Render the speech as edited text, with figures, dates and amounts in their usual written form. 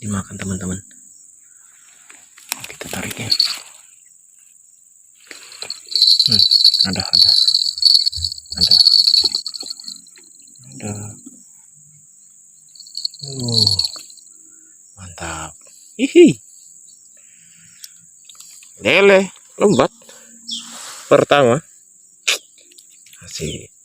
Dimakan teman-teman. Kita tarik ya. Ada. Mantap. Hihi. Lele lombat pertama. Asik.